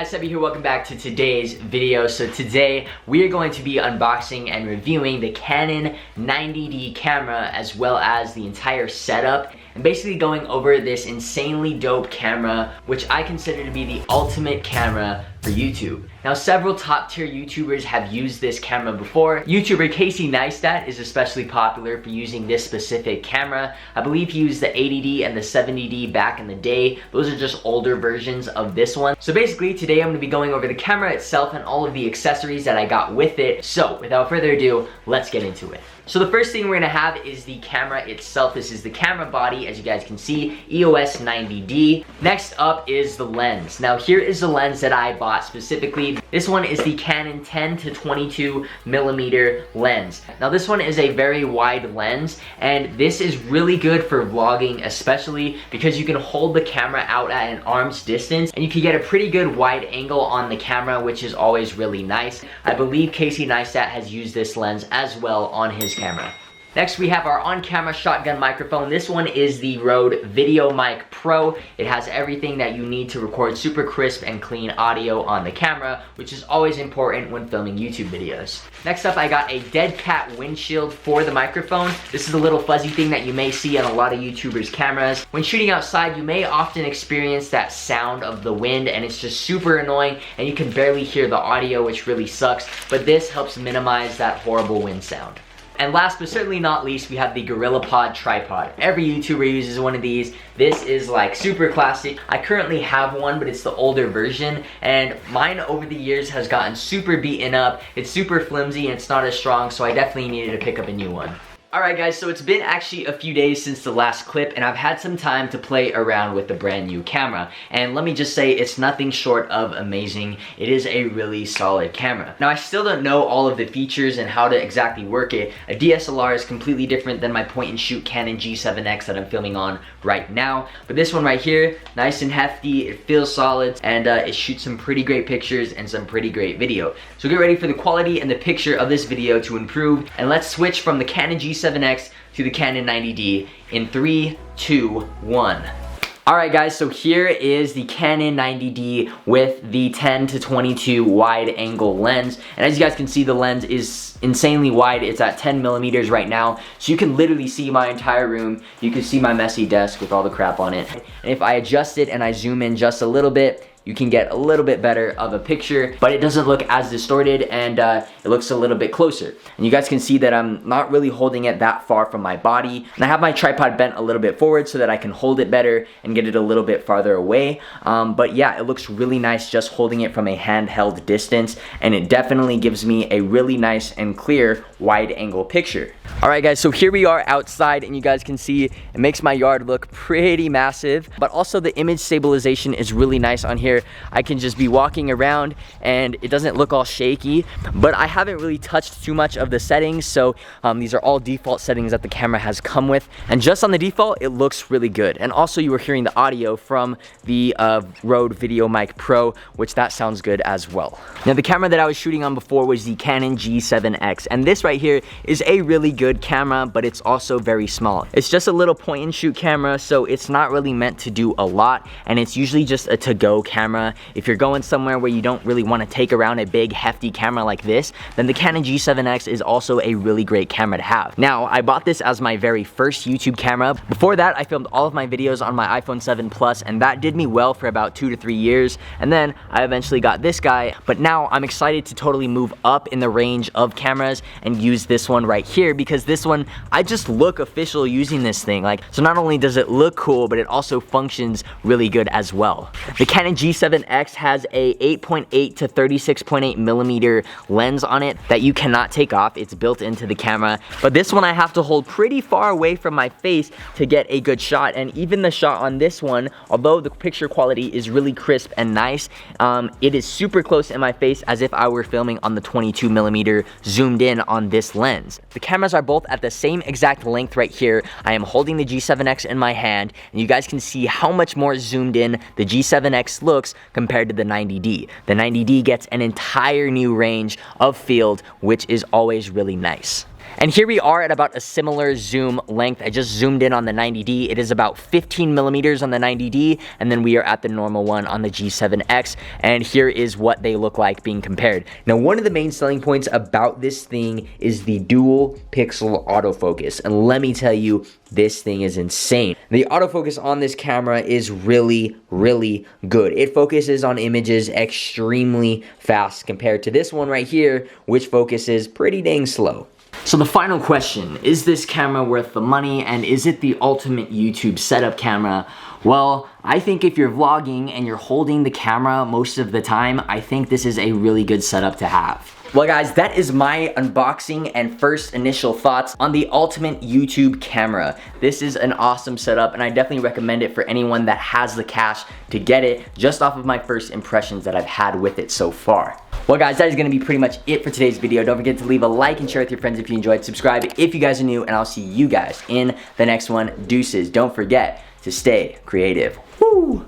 guys, Sebby here, welcome back to today's video. So today we are going to be unboxing and reviewing the Canon 90D camera as well as the entire setup, and basically going over this insanely dope camera which I consider to be the ultimate camera for YouTube. Now, several top tier YouTubers have used this camera before. YouTuber Casey Neistat is especially popular for using this specific camera. I believe he used the 80D and the 70D back in the day. Those are just older versions of this one. So basically today I'm going to be going over the camera itself and all of the accessories that I got with it. So without further ado, let's get into it. So the first thing we're going to have is the camera itself. This is the camera body, as you guys can see, EOS 90D. Next up is the lens. Now here is the lens that I bought specifically. This one is the Canon 10 to 22 millimeter lens. Now this one is a very wide lens, and this is really good for vlogging, especially because you can hold the camera out at an arm's distance and you can get a pretty good wide angle on the camera, which is always really nice. I believe Casey Neistat has used this lens as well on his camera. Next we have our on-camera shotgun microphone. This one is the RØDE VideoMic Pro. It has everything that you need to record super crisp and clean audio on the camera, which is always important when filming YouTube videos. Next up, I got a dead cat windshield for the microphone. This is a little fuzzy thing that you may see on a lot of YouTubers' cameras. When shooting outside, you may often experience that sound of the wind, and it's just super annoying and you can barely hear the audio, which really sucks, but this helps minimize that horrible wind sound. And last but certainly not least, we have the GorillaPod tripod. Every YouTuber uses one of these. This is like super classic. I currently have one, but it's the older version, and mine over the years has gotten super beaten up. It's super flimsy and it's not as strong, so I definitely needed to pick up a new one. Alright guys, so it's been actually a few days since the last clip, and I've had some time to play around with the brand new camera. And let me just say, it's nothing short of amazing. It is a really solid camera. Now, I still don't know all of the features and how to exactly work it. A DSLR is completely different than my point and shoot Canon G7X that I'm filming on right now. But this one right here, nice and hefty, it feels solid, and it shoots some pretty great pictures and some pretty great video. So get ready for the quality and the picture of this video to improve, and let's switch from the Canon G7X to the Canon 90D in 3, 2, 1. Alright guys, so here is the Canon 90D with the 10 to 22 wide angle lens. And as you guys can see, the lens is insanely wide. It's at 10 millimeters right now. So you can literally see my entire room. You can see my messy desk with all the crap on it. And if I adjust it and I zoom in just a little bit, you can get a little bit better of a picture, but it doesn't look as distorted, and it looks a little bit closer. And you guys can see that I'm not really holding it that far from my body. And I have my tripod bent a little bit forward so that I can hold it better and get it a little bit farther away. But yeah, it looks really nice just holding it from a handheld distance, and it definitely gives me a really nice and clear wide angle picture. Alright guys, so here we are outside, and you guys can see it makes my yard look pretty massive, but also the image stabilization is really nice on here. I can just be walking around and it doesn't look all shaky, but I haven't really touched too much of the settings, so these are all default settings that the camera has come with, and just on the default it looks really good. And also you were hearing the audio from the RØDE VideoMic Pro, which that sounds good as well. Now the camera that I was shooting on before was the Canon G7X, and this right here is a really good camera, but it's also very small. It's just a little point and shoot camera, so it's not really meant to do a lot, and it's usually just a to-go camera. If you're going somewhere where you don't really want to take around a big hefty camera like this, then the Canon G7X is also a really great camera to have. Now, I bought this as my very first YouTube camera. Before that, I filmed all of my videos on my iPhone 7 Plus, and that did me well for about 2 to 3 years, and then I eventually got this guy. But now I'm excited to totally move up in the range of cameras and use this one right here, because this one, I just look official using this thing. Like, so not only does it look cool, but it also functions really good as well. The Canon G7X has a 8.8 to 36.8 millimeter lens on it that you cannot take off. It's built into the camera, but this one I have to hold pretty far away from my face to get a good shot. And even the shot on this one, although the picture quality is really crisp and nice, it is super close in my face as if I were filming on the 22 millimeter zoomed in on this lens. The cameras are both at the same exact length right here. I am holding the G7X in my hand, and you guys can see how much more zoomed in the G7X looks compared to the 90D. The 90D gets an entire new range of field, which is always really nice. And here we are at about a similar zoom length. I just zoomed in on the 90D. It is about 15 millimeters on the 90D, and then we are at the normal one on the G7X, and here is what they look like being compared. Now, one of the main selling points about this thing is the dual pixel autofocus, and let me tell you, this thing is insane. The autofocus on this camera is really, really good. It focuses on images extremely fast compared to this one right here, which focuses pretty dang slow. So the final question, is this camera worth the money, and is it the ultimate YouTube setup camera? Well, I think if you're vlogging and you're holding the camera most of the time, I think this is a really good setup to have. Well guys, that is my unboxing and first initial thoughts on the ultimate YouTube camera. This is an awesome setup, and I definitely recommend it for anyone that has the cash to get it, just off of my first impressions that I've had with it so far. Well guys, that is going to be pretty much it for today's video. Don't forget to leave a like and share with your friends if you enjoyed. Subscribe if you guys are new, and I'll see you guys in the next one. Deuces. Don't forget to stay creative. Woo!